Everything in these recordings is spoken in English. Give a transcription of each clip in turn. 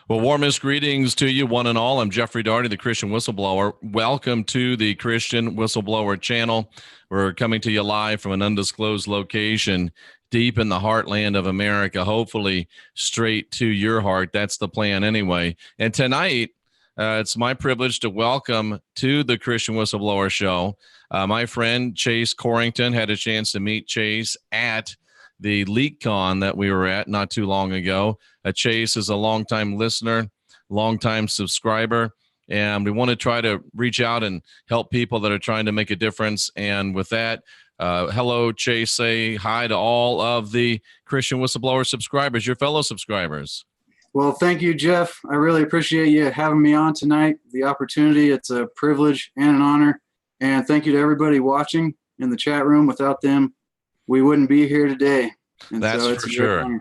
Well, warmest greetings to you, one and all. I'm Jeffrey Daugherty, the Christian Whistleblower. Welcome to the Christian Whistleblower channel. We're coming to you live from an undisclosed location deep in the heartland of America, hopefully straight to your heart. That's the plan anyway. And tonight, it's my privilege to welcome to the Christian Whistleblower show my friend Chase Corrington. Had a chance to meet Chase at the LeakCon that we were at not too long ago. Chase is a longtime listener, longtime subscriber, and we want to try to reach out and help people that are trying to make a difference. And with that, hello, Chase. Say hi to all of the Christian Whistleblower subscribers, your fellow subscribers. Well, thank you, Jeff. I really appreciate you having me on tonight, the opportunity. It's a privilege and an honor. And thank you to everybody watching in the chat room. Without them, we wouldn't be here today. And That's so for sure.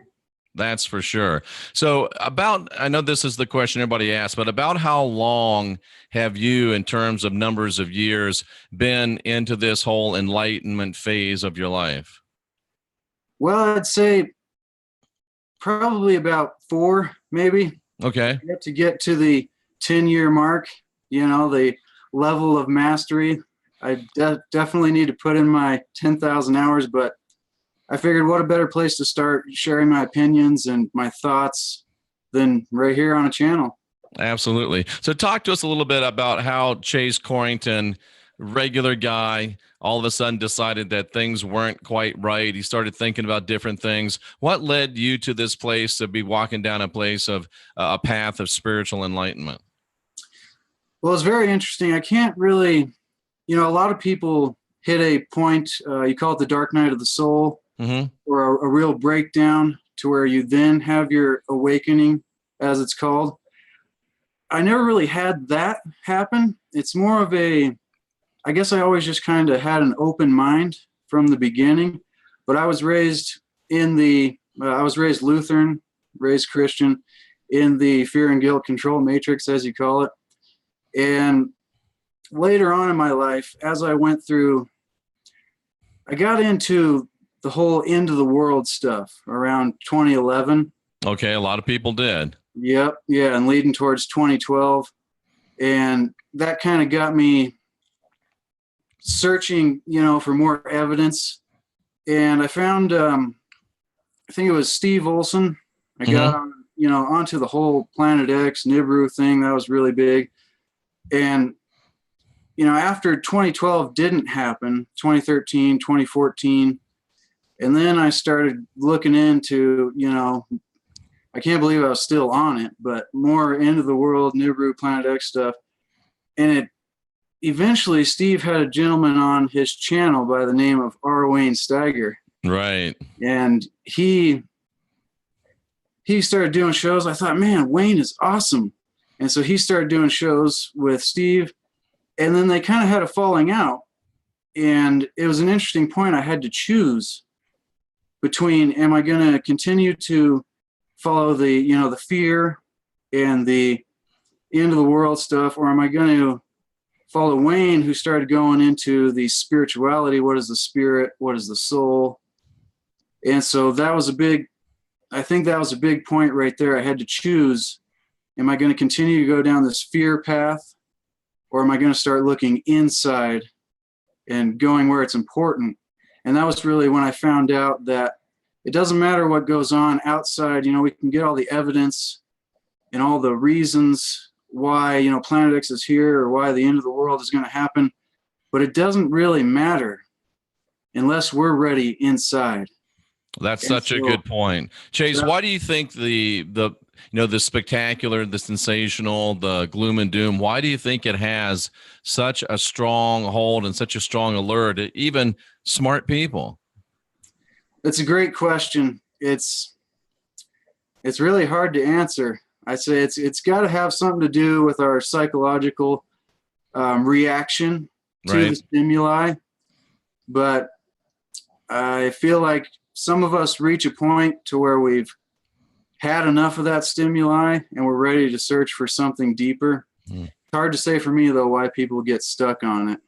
That's for sure. So I know this is the question everybody asks, but about how long have you, in terms of numbers of years, been into this whole enlightenment phase of your life? Well, I'd say probably about 4, maybe. Okay. To get to the 10-year mark, the level of mastery, I definitely need to put in my 10,000 hours, but I figured what a better place to start sharing my opinions and my thoughts than right here on a channel. Absolutely. So talk to us a little bit about how Chase Corrington, regular guy, all of a sudden decided that things weren't quite right. He started thinking about different things. What led you to this place to be walking down a place of a path of spiritual enlightenment? Well, it's very interesting. I can't really, a lot of people hit a point, you call it the dark night of the soul, or a real breakdown to where you then have your awakening, as it's called. I never really had that happen. It's more of I guess I always just kind of had an open mind from the beginning, but I was raised I was raised Lutheran, raised Christian, in the fear and guilt control matrix, as you call it. And later on in my life, as I went through, I got into the whole end of the world stuff around 2011. Okay, a lot of people did. Yep, yeah, and leading towards 2012. And that kind of got me searching, for more evidence. And I found, I think it was Steve Olson. I got on, onto the whole Planet X, Nibiru thing. That was really big. And, after 2012 didn't happen, 2013, 2014, and then I started looking into, I can't believe I was still on it, but more end of the world, Nibiru, Planet X stuff. And eventually Steve had a gentleman on his channel by the name of R. Wayne Steiger. Right. And he started doing shows. I thought, man, Wayne is awesome. And so he started doing shows with Steve, and then they kind of had a falling out. And it was an interesting point. I had to choose between, am I going to continue to follow the, the fear and the end of the world stuff, or am I going to follow Wayne, who started going into the spirituality? What is the spirit? What is the soul? And so I think that was a big point right there. I had to choose, am I going to continue to go down this fear path, or am I going to start looking inside and going where it's important? And that was really when I found out that it doesn't matter what goes on outside. We can get all the evidence and all the reasons why, Planet X is here or why the end of the world is going to happen, but it doesn't really matter unless we're ready inside. That's such a good point. Chase, why do you think the spectacular, the sensational, the gloom and doom, why do you think it has such a strong hold and such a strong allure to even smart people? That's a great question. It's really hard to answer. I say it's got to have something to do with our psychological reaction to the stimuli. But I feel like some of us reach a point to where we've had enough of that stimuli and we're ready to search for something deeper. It's hard to say for me, though, why people get stuck on it.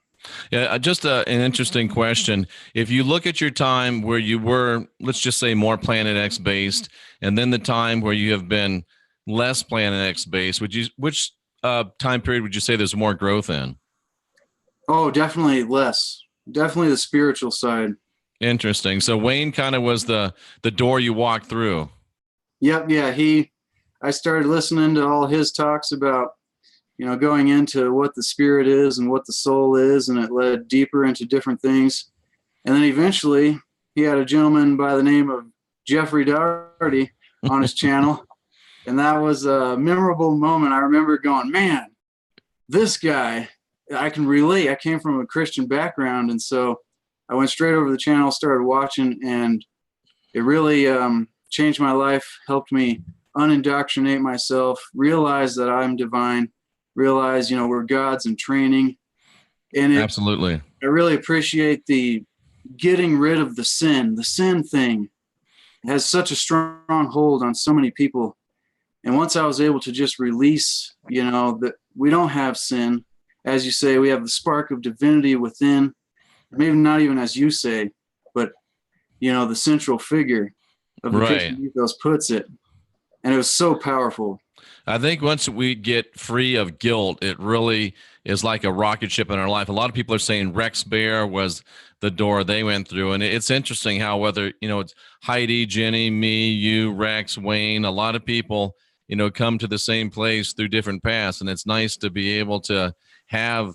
Yeah, just an interesting question. If you look at your time where you were, let's just say, more Planet X based, and then the time where you have been less Planet X based. Which time period would you say there's more growth in? Oh, definitely less. Definitely the spiritual side. Interesting. So Wayne kind of was the door you walked through. Yep. Yeah. I started listening to all his talks about, going into what the spirit is and what the soul is, and it led deeper into different things. And then eventually he had a gentleman by the name of Jeffrey Daugherty on his channel. And that was a memorable moment. I remember going, man, this guy, I can relate. I came from a Christian background. And so I went straight over the channel, started watching, and it really changed my life, helped me unindoctrinate myself, realize that I'm divine, realize, we're gods in training. And Absolutely. I really appreciate the getting rid of the sin thing. It has such a strong hold on so many people. And once I was able to just release, that we don't have sin, as you say, we have the spark of divinity within, maybe not even as you say, but, the central figure of the Christian ethos puts it. And it was so powerful. I think once we get free of guilt, it really is like a rocket ship in our life. A lot of people are saying Rex Bear was the door they went through. And it's interesting how whether, it's Heidi, Jenny, me, you, Rex, Wayne, a lot of people, come to the same place through different paths. And it's nice to be able to have,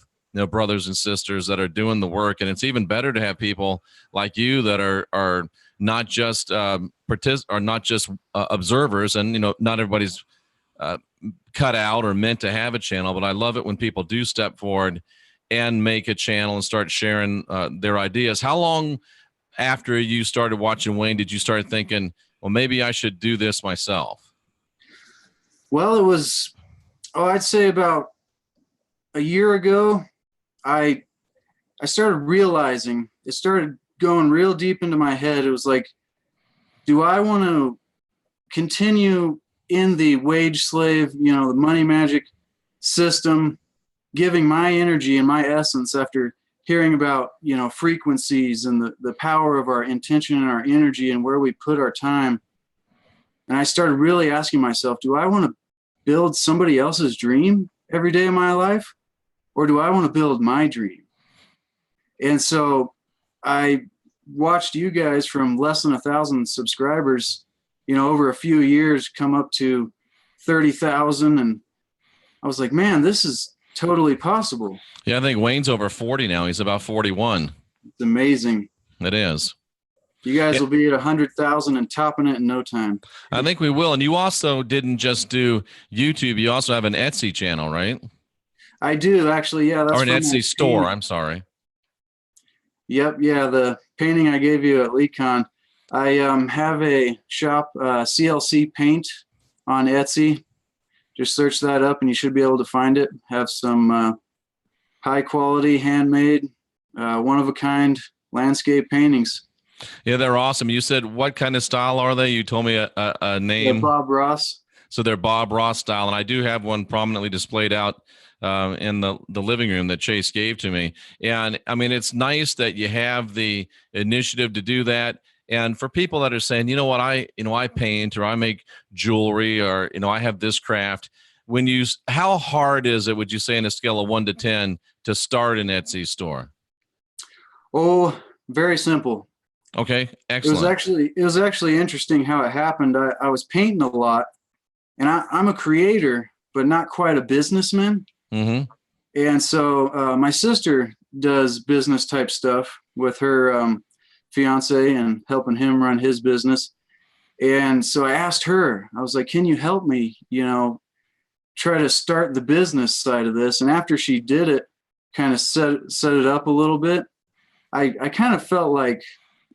brothers and sisters that are doing the work. And it's even better to have people like you that are not just observers, and not everybody's cut out or meant to have a channel, but I love it when people do step forward and make a channel and start sharing their ideas. How long after you started watching Wayne did you start thinking, well, maybe I should do this myself? Well, it was, I'd say about a year ago. I started realizing, it started going real deep into my head. It was like, do I want to continue in the wage slave, the money magic system, giving my energy and my essence after hearing about, frequencies and the power of our intention and our energy and where we put our time. And I started really asking myself, do I want to build somebody else's dream every day of my life? Or do I want to build my dream? And so I watched you guys from less than 1,000 subscribers, over a few years come up to 30,000. And I was like, man, this is totally possible. Yeah, I think Wayne's over 40 now. He's about 41. It's amazing. It is. You guys will be at 100,000 and topping it in no time. I think we will. And you also didn't just do YouTube. You also have an Etsy channel, right? I do, actually. Yeah. Or an Etsy store. I'm sorry. Yep. Yeah. The painting I gave you at LeakCon. I have a shop, CLC Paint, on Etsy. Just search that up and you should be able to find it. Have some high quality, handmade, one of a kind landscape paintings. Yeah, they're awesome. You said, what kind of style are they? You told me a name. They're Bob Ross. So they're Bob Ross style. And I do have one prominently displayed out in the living room that Chase gave to me. And I mean, it's nice that you have the initiative to do that. And for people that are saying, you know what, I paint, or I make jewelry, or, I have this craft. How hard is it, would you say, on a scale of 1 to 10 to start an Etsy store? Oh, very simple. Okay. Excellent. It was actually interesting how it happened. I was painting a lot, and I'm a creator, but not quite a businessman. Mm-hmm. And so my sister does business type stuff with her fiance and helping him run his business. And so I asked her, I was like, can you help me, try to start the business side of this? And after she did it, kind of set it up a little bit, I kind of felt like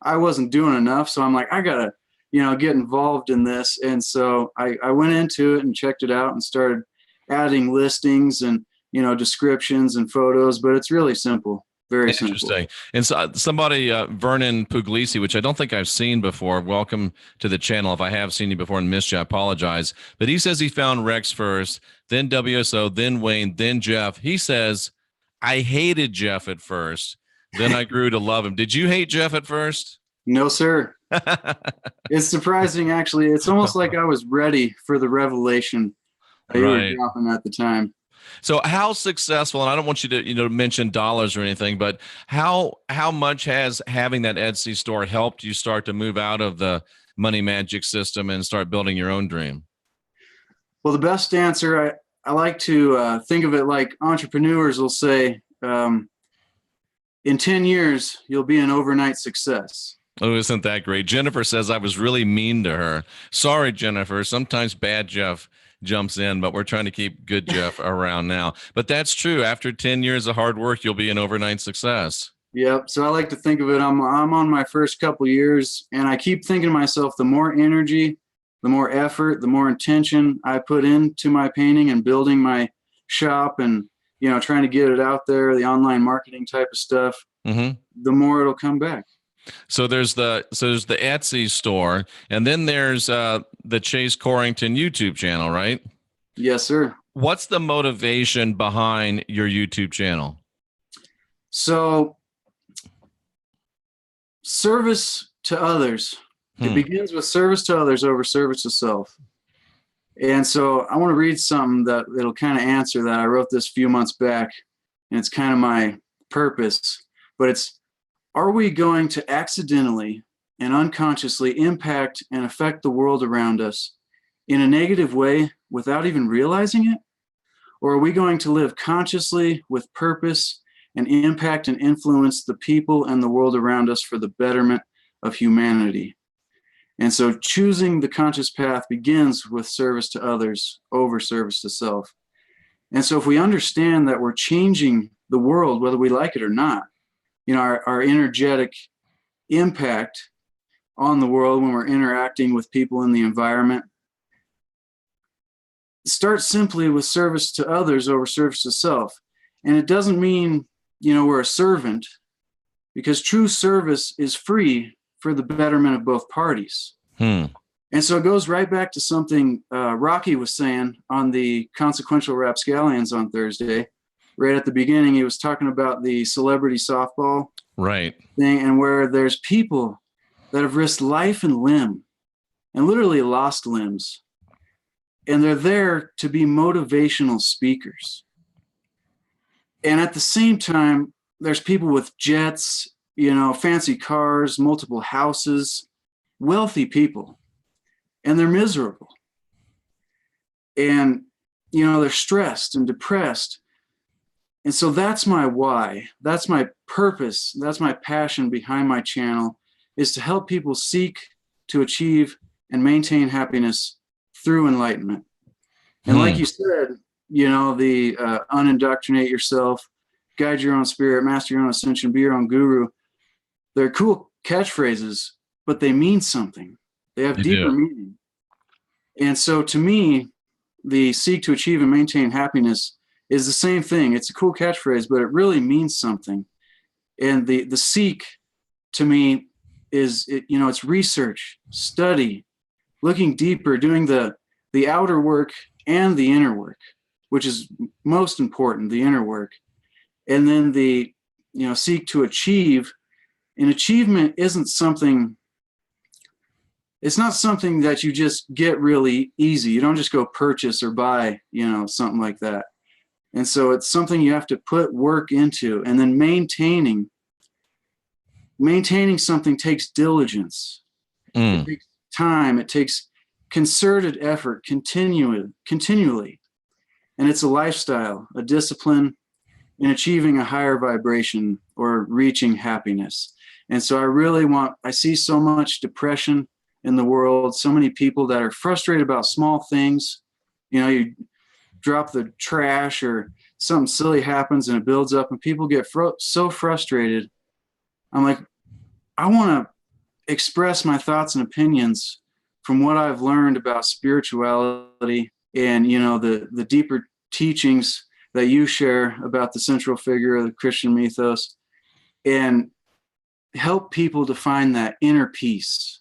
I wasn't doing enough. So I'm like, I gotta, get involved in this. And so I went into it and checked it out and started adding listings and, descriptions and photos, but it's really simple. Very interesting. simple. And so somebody, Vernon Puglisi, which I don't think I've seen before. Welcome to the channel. If I have seen you before and missed you, I apologize. But he says he found Rex first, then WSO, then Wayne, then Jeff. He says, I hated Jeff at first. Then I grew to love him. Did you hate Jeff at first? No, sir. It's surprising, actually. It's almost like I was ready for the revelation that you were Right. dropping at the time. So how successful, and I don't want you to, mention dollars or anything, but how much has having that Etsy store helped you start to move out of the money magic system and start building your own dream? Well, the best answer, I like to think of it like entrepreneurs will say, in 10 years, you'll be an overnight success. Oh, isn't that great? Jennifer says I was really mean to her. Sorry, Jennifer. Sometimes bad Jeff jumps in, but we're trying to keep good Jeff around now. But that's true. After 10 years of hard work, you'll be an overnight success. Yep. So I like to think of it, I'm on my first couple years, and I keep thinking to myself, the more energy, the more effort, the more intention I put into my painting and building my shop and, trying to get it out there, the online marketing type of stuff, the more it'll come back. So there's the Etsy store, and then there's the Chase Corrington YouTube channel, right? Yes, sir. What's the motivation behind your YouTube channel? So service to others. It begins with service to others over service to self. And so I want to read something that it'll kind of answer that. I wrote this a few months back, and it's kind of my purpose, but it's, are we going to accidentally and unconsciously impact and affect the world around us in a negative way without even realizing it? Or are we going to live consciously with purpose and impact and influence the people and the world around us for the betterment of humanity? And so choosing the conscious path begins with service to others over service to self. And so if we understand that we're changing the world, whether we like it or not, our energetic impact on the world when we're interacting with people in the environment, start simply with service to others over service to self. And it doesn't mean, we're a servant, because true service is free for the betterment of both parties. And so it goes right back to something Rocky was saying on the Consequential Rapscallions on Thursday. Right at the beginning, he was talking about the celebrity softball thing, and where there's people that have risked life and limb and literally lost limbs. And they're there to be motivational speakers. And at the same time, there's people with jets, fancy cars, multiple houses, wealthy people, and they're miserable. And, they're stressed and depressed. And so that's my why. That's my purpose. That's my passion behind my channel, is to help people seek to achieve and maintain happiness through enlightenment. And like you said, the unindoctrinate yourself, guide your own spirit, master your own ascension, be your own guru. They're cool catchphrases, but they mean something. They have deeper meaning. And so to me, the seek to achieve and maintain happiness is the same thing. It's a cool catchphrase, but it really means something. And the seek to me is, it's research, study, looking deeper, doing the outer work and the inner work, which is most important, the inner work. And then the, seek to achieve. And achievement isn't something, it's not something that you just get really easy. You don't just go purchase or buy, something like that. And so it's something you have to put work into, and then maintaining something takes diligence. It takes time. It takes concerted effort continually. And it's a lifestyle, a discipline in achieving a higher vibration or reaching happiness. And so I see so much depression in the world, so many people that are frustrated about small things. You drop the trash or something silly happens and it builds up and people get so frustrated. I'm like, I want to express my thoughts and opinions from what I've learned about spirituality and, the deeper teachings that you share about the central figure of the Christian mythos, and help people to find that inner peace,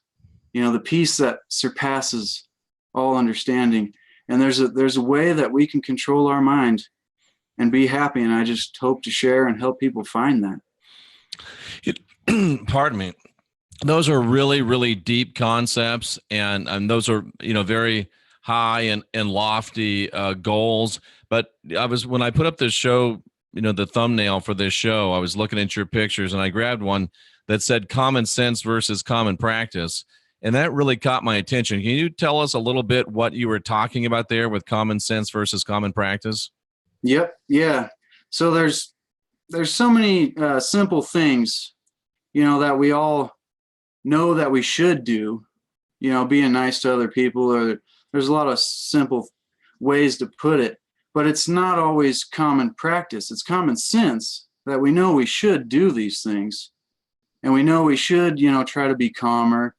the peace that surpasses all understanding. And there's a way that we can control our mind and be happy. And I just hope to share and help people find that. Pardon me. those are really, really deep concepts, and those are, very high and lofty goals. But when I put up this show, the thumbnail for this show, I was looking at your pictures, and I grabbed one that said common sense versus common practice. And that really caught my attention. Can you tell us a little bit what you were talking about there with common sense versus common practice? Yep. Yeah. So there's so many simple things, that we all know that we should do, being nice to other people, or there's a lot of simple ways to put it, but it's not always common practice. It's common sense that we know we should do these things, and we know we should, try to be calmer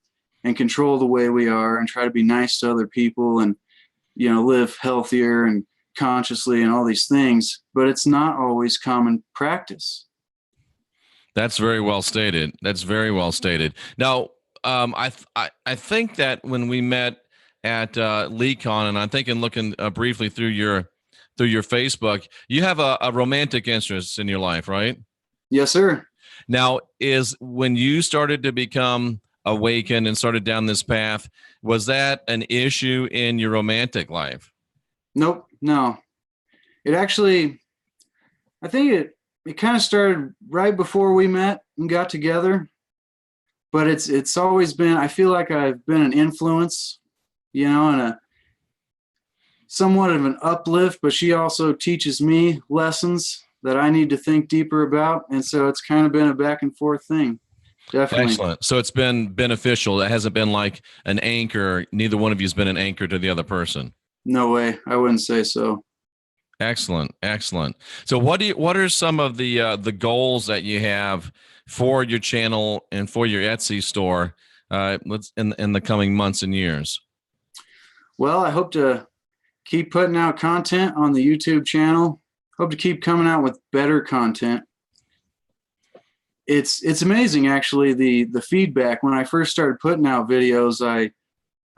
and control the way we are and try to be nice to other people and, live healthier and consciously and all these things, but it's not always common practice. That's very well stated. That's very well stated. Now, I think that when we met at LeeCon, and I'm thinking looking briefly through your Facebook, you have a romantic interest in your life, right? Yes, sir. Now, is when you started to become awakened and started down this path, was that an issue in your romantic life? Nope. No. It actually, I think it kind of started right before we met and got together, but it's always been, I feel like I've been an influence, and a somewhat of an uplift, but she also teaches me lessons that I need to think deeper about. And so it's kind of been a back and forth thing. Definitely. Excellent. So it's been beneficial. It hasn't been like an anchor. Neither one of you has been an anchor to the other person. No way. I wouldn't say so. Excellent. Excellent. So what are some of the goals that you have for your channel and for your Etsy store in the coming months and years? Well, I hope to keep putting out content on the YouTube channel. Hope to keep coming out with better content. It's amazing, actually, the feedback. When I first started putting out videos,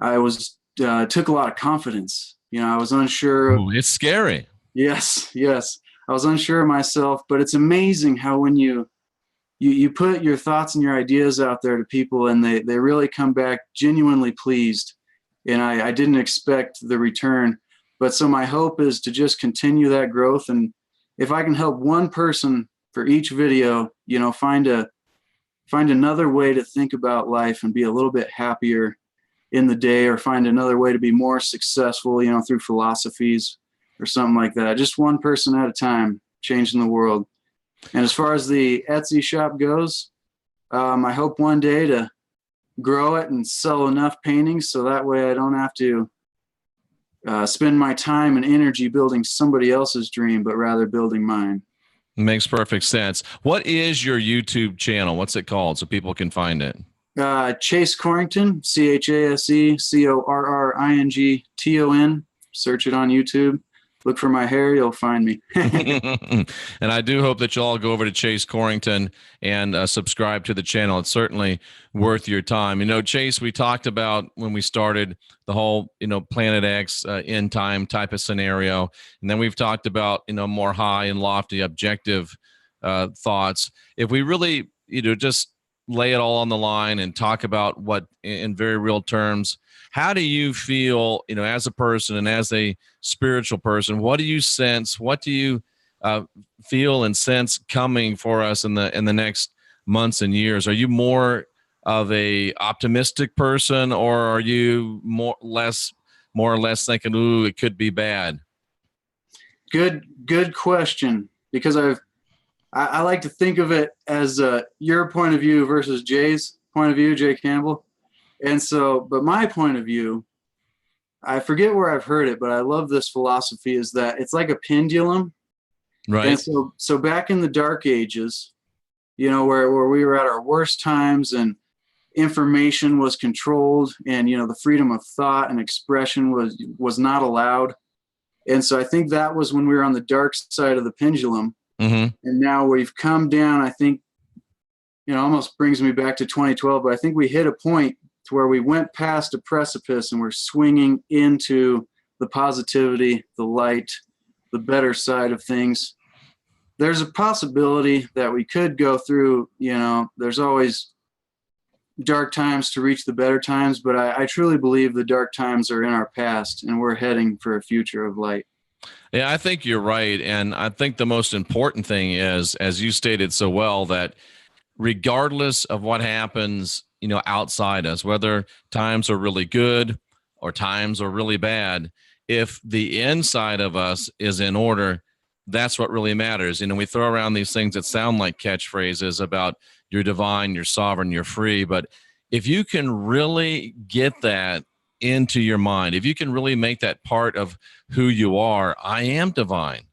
I was took a lot of confidence. I was unsure. Ooh, it's scary. Yes. I was unsure of myself, but it's amazing how when you put your thoughts and your ideas out there to people, and they really come back genuinely pleased. And I didn't expect the return. But so my hope is to just continue that growth. And if I can help one person for each video, find another way to think about life and be a little bit happier in the day, or find another way to be more successful, through philosophies or something like that. Just one person at a time, changing the world. And as far as the Etsy shop goes, I hope one day to grow it and sell enough paintings so that way I don't have to spend my time and energy building somebody else's dream, but rather building mine. Makes perfect sense. What is your YouTube channel? What's it called so people can find it? Chase Corrington, ChaseCorrington. Search it on YouTube. Look for my hair, you'll find me. And I do hope that you'll all go over to Chase Corrington and subscribe to the channel. It's certainly worth your time. Chase, we talked about when we started the whole, Planet X end time type of scenario. And then we've talked about, more high and lofty objective thoughts. If we really, just lay it all on the line and talk about what in very real terms, how do you feel, as a person and as a spiritual person, what do you sense? What do you feel and sense coming for us in the next months and years? Are you more of a optimistic person, or are you more or less thinking, ooh, it could be bad? Good question, because I like to think of it as your point of view versus Jay's point of view, Jay Campbell. And so, but my point of view, I forget where I've heard it, but I love this philosophy, is that it's like a pendulum. Right. And so back in the dark ages, where we were at our worst times and information was controlled, and, the freedom of thought and expression was not allowed. And so I think that was when we were on the dark side of the pendulum. Mm-hmm. And now we've come down, I think, almost brings me back to 2012, but I think we hit a point to where we went past a precipice and we're swinging into the positivity, the light, the better side of things. There's a possibility that we could go through, there's always dark times to reach the better times, but I truly believe the dark times are in our past and we're heading for a future of light. Yeah, I think you're right. And I think the most important thing is, as you stated so well, that regardless of what happens, outside us, whether times are really good or times are really bad, if the inside of us is in order, that's what really matters. We throw around these things that sound like catchphrases about you're divine, you're sovereign, you're free. But if you can really get that into your mind, if you can really make that part of who you are, I am divine,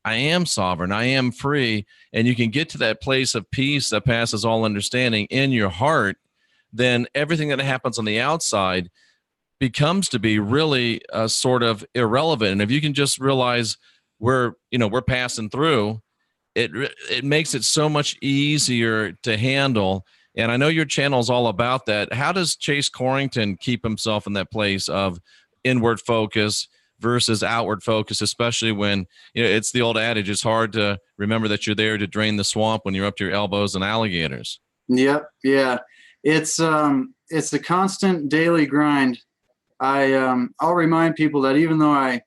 I am sovereign, I am free, and you can get to that place of peace that passes all understanding in your heart, then everything that happens on the outside becomes to be really sort of irrelevant. And if you can just realize we're passing through, it makes it so much easier to handle. And I know your channel is all about that. How does Chase Corrington keep himself in that place of inward focus versus outward focus, especially when it's the old adage, it's hard to remember that you're there to drain the swamp when you're up to your elbows in alligators? Yep. Yeah. It's a constant daily grind. I'll remind people that even though I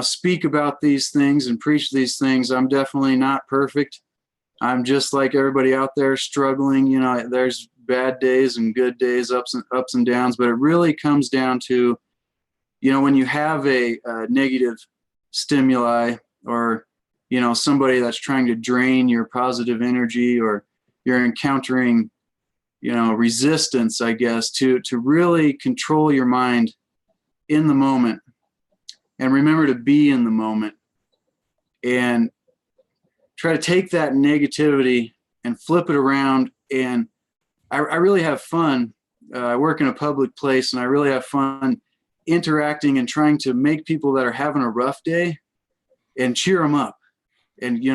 speak about these things and preach these things, I'm definitely not perfect. I'm just like everybody out there struggling. There's bad days and good days, ups and downs, but it really comes down to, when you have a negative stimuli or, somebody that's trying to drain your positive energy, or you're encountering, resistance, I guess, to really control your mind in the moment and remember to be in the moment and try to take that negativity and flip it around. And I really have fun. I work in a public place and I really have fun interacting and trying to make people that are having a rough day and cheer them up and,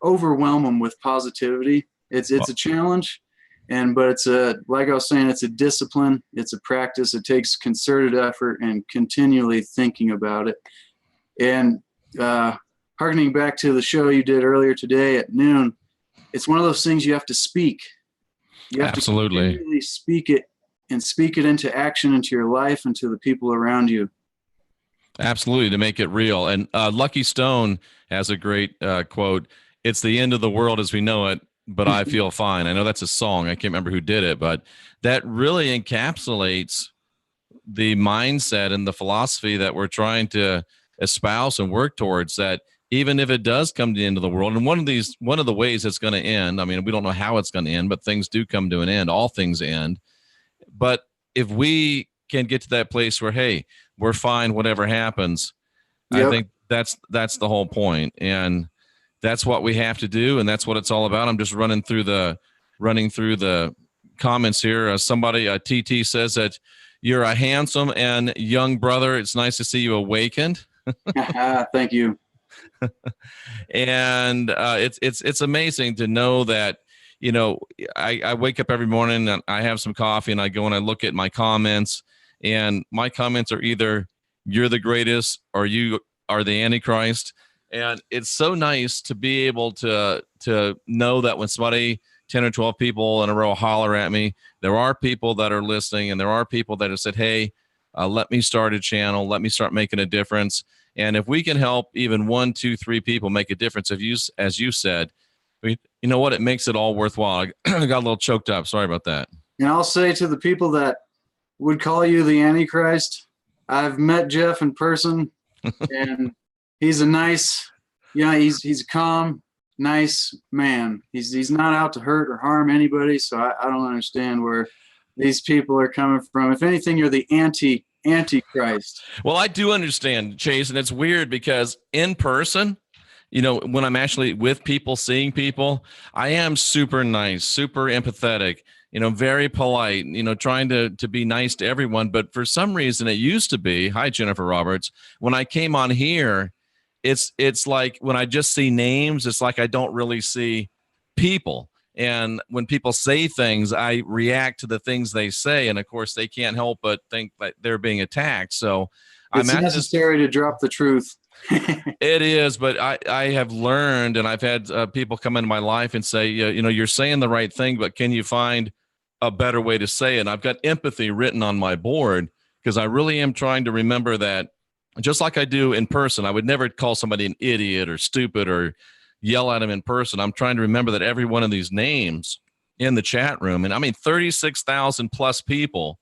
overwhelm them with positivity. It's a challenge. But it's like I was saying, it's a discipline, it's a practice. It takes concerted effort and continually thinking about it. And harkening back to the show you did earlier today at noon, it's one of those things you have to speak. You have Absolutely. to really speak it and speak it into action, into your life, and to the people around you. Absolutely, to make it real. And Lucky Stone has a great quote, "It's the end of the world as we know it, but I feel fine." I know that's a song. I can't remember who did it, but that really encapsulates the mindset and the philosophy that we're trying to espouse and work towards, that even if it does come to the end of the world, and one of the ways it's going to end, I mean, we don't know how it's going to end, but things do come to an end. All things end. But if we can get to that place where, hey, we're fine, whatever happens, yep. I think that's the whole point. And that's what we have to do, and that's what it's all about. I'm just running through the comments here. Somebody, TT, says that you're a handsome and young brother. It's nice to see you awakened. Thank you. And it's amazing to know that I wake up every morning and I have some coffee and I go and I look at my comments, and my comments are either "you're the greatest" or "you are the Antichrist." And it's so nice to be able to know that when somebody, 10 or 12 people in a row, holler at me, there are people that are listening, and there are people that have said, hey, let me start a channel, let me start making a difference. And if we can help even 1, 2, 3 people make a difference, as you said, you know what, it makes it all worthwhile. I got a little choked up. Sorry about that. And I'll say to the people that would call you the Antichrist, I've met Jeff in person, and he's a nice, he's a calm, nice man. He's not out to hurt or harm anybody. So I don't understand where these people are coming from. If anything, you're the Antichrist. Well, I do understand, Chase, and it's weird because in person, when I'm actually with people, seeing people, I am super nice, super empathetic, very polite, trying to be nice to everyone. But for some reason, it used to be, hi, Jennifer Roberts, when I came on here, it's like when I just see names, it's like I don't really see people. And when people say things, I react to the things they say. And of course, they can't help but think that they're being attacked. So it's necessary to drop the truth. It is, but I have learned, and I've had people come into my life and say, you're saying the right thing, but can you find a better way to say it. And I've got empathy written on my board because I really am trying to remember that, just like I do in person. I would never call somebody an idiot or stupid or yell at them in person. I'm trying to remember that every one of these names in the chat room, and I mean 36,000 plus people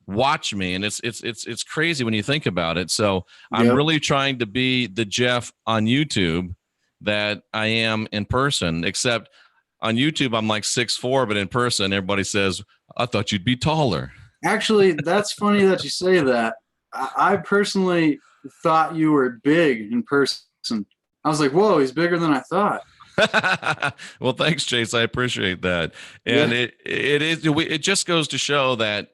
watch me, and it's crazy when you think about it. So I'm really trying to be the Jeff on YouTube that I am in person, except on YouTube I'm like 6'4", but in person everybody says, I thought you'd be taller. Actually, that's funny that you say that. I personally thought you were big in person. I was like, whoa, he's bigger than I thought. Well, thanks, Chase. I appreciate that. And it just goes to show that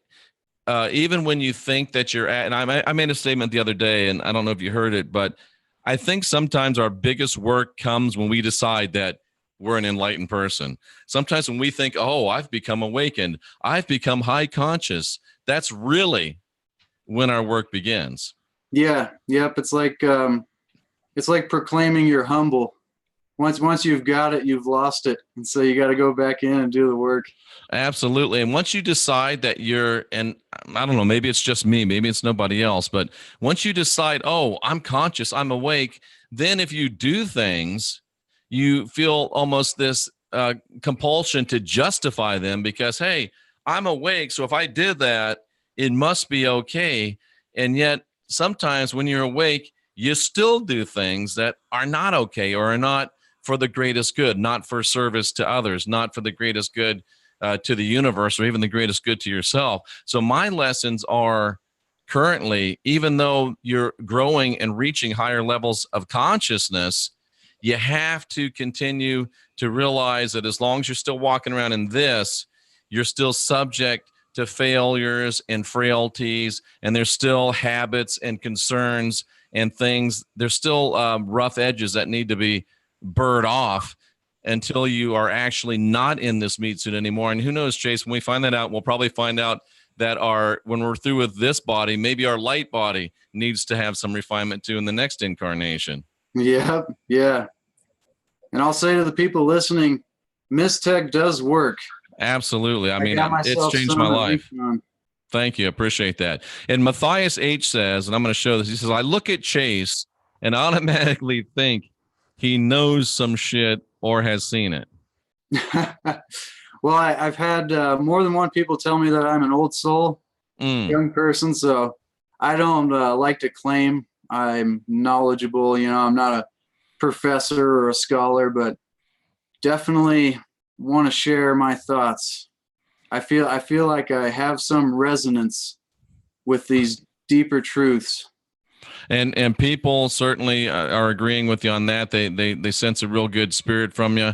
even when you think that you're at, and I made a statement the other day, and I don't know if you heard it, but I think sometimes our biggest work comes when we decide that we're an enlightened person. Sometimes when we think, oh, I've become awakened, I've become high conscious, that's really when our work begins. Yeah. Yep. It's like proclaiming you're humble. Once you've got it, you've lost it. And so you got to go back in and do the work. Absolutely. And once you decide that you're, and I don't know, maybe it's just me, maybe it's nobody else, but once you decide, oh, I'm conscious, I'm awake, then if you do things, you feel almost this compulsion to justify them because, hey, I'm awake. So if I did that, it must be okay. And yet sometimes when you're awake, you still do things that are not okay or are not for the greatest good, not for service to others, not for the greatest good to the universe, or even the greatest good to yourself. So my lessons are currently, even though you're growing and reaching higher levels of consciousness, you have to continue to realize that as long as you're still walking around in this, you're still subject to failures and frailties, and there's still habits and concerns and things. There's still rough edges that need to be burred off until you are actually not in this meat suit anymore. And who knows, Chase, when we find that out, we'll probably find out that when we're through with this body, maybe our light body needs to have some refinement too in the next incarnation. Yep. Yeah. And I'll say to the people listening, Mystech does work. Absolutely. I mean, it's changed my life. Thank you. Appreciate that. And Matthias H says, and I'm going to show this, he says, I look at Chase and automatically think he knows some shit or has seen it. Well, I've had more than one people tell me that I'm an old soul, young person. So I don't like to claim I'm knowledgeable. You know, I'm not a professor or a scholar, but definitely want to share my thoughts. I feel like I have some resonance with these deeper truths. And people certainly are agreeing with you on that. They sense a real good spirit from you.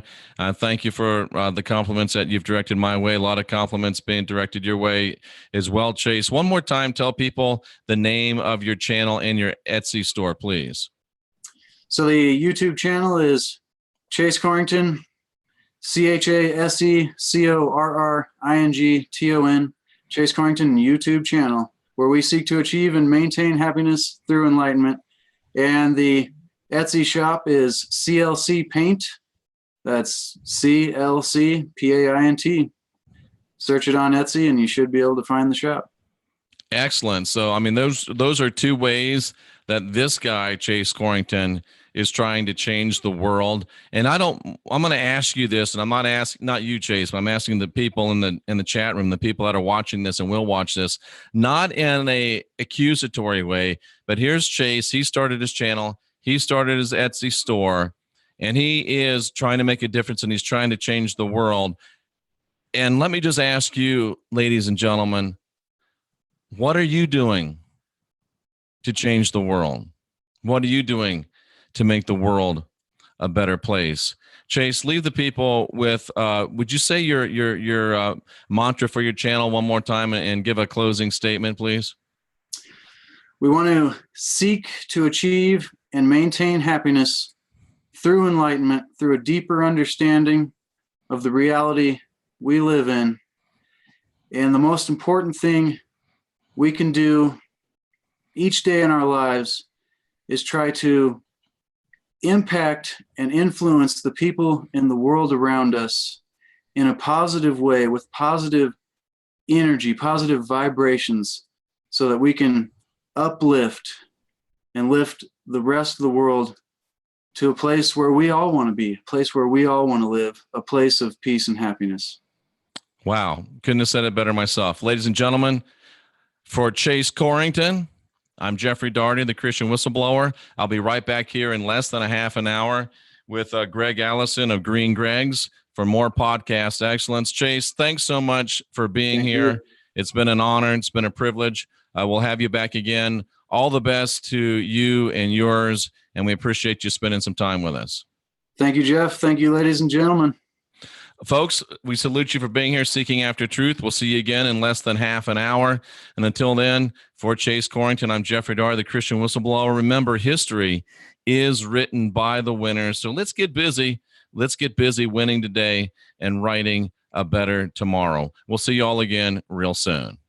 Thank you for the compliments that you've directed my way. A lot of compliments being directed your way as well, Chase. One more time, tell people the name of your channel and your Etsy store, please. So the YouTube channel is Chase Corrington, ChaseCorrington, Chase Corrington YouTube channel, where we seek to achieve and maintain happiness through enlightenment. And the Etsy shop is CLC Paint. That's CLC PAINT. Search it on Etsy and you should be able to find the shop. Excellent. So, I mean, those are two ways that this guy, Chase Corrington, is trying to change the world. And I'm going to ask you this, and I'm not asking, not you, Chase, but I'm asking the people in the chat room, the people that are watching this and will watch this, not in a accusatory way, but here's Chase. He started his channel. He started his Etsy store, and he is trying to make a difference, and he's trying to change the world. And let me just ask you, ladies and gentlemen, what are you doing to change the world? What are you doing to make the world a better place? Chase, leave the people with, would you say your mantra for your channel one more time and give a closing statement, please? We want to seek to achieve and maintain happiness through enlightenment, through a deeper understanding of the reality we live in. And the most important thing we can do each day in our lives is try to impact and influence the people in the world around us in a positive way, with positive energy, positive vibrations, so that we can uplift and lift the rest of the world to a place where we all want to be, a place where we all want to live, a place of peace and happiness. Wow. Couldn't have said it better myself. Ladies and gentlemen, for Chase Corrington, I'm Jeffrey Daugherty, the Christian Whistleblower. I'll be right back here in less than a half an hour with Greg Allison of Green Greg's for more podcast excellence. Chase, thanks so much for being here. It's been an honor. It's been a privilege. We'll have you back again. All the best to you and yours, and we appreciate you spending some time with us. Thank you, Jeff. Thank you, ladies and gentlemen. Folks, we salute you for being here, seeking after truth. We'll see you again in less than half an hour. And until then, for Chase Corrington, I'm Jeffrey Daugherty, the Christian Whistleblower. Remember, history is written by the winners. So let's get busy. Let's get busy winning today and writing a better tomorrow. We'll see you all again real soon.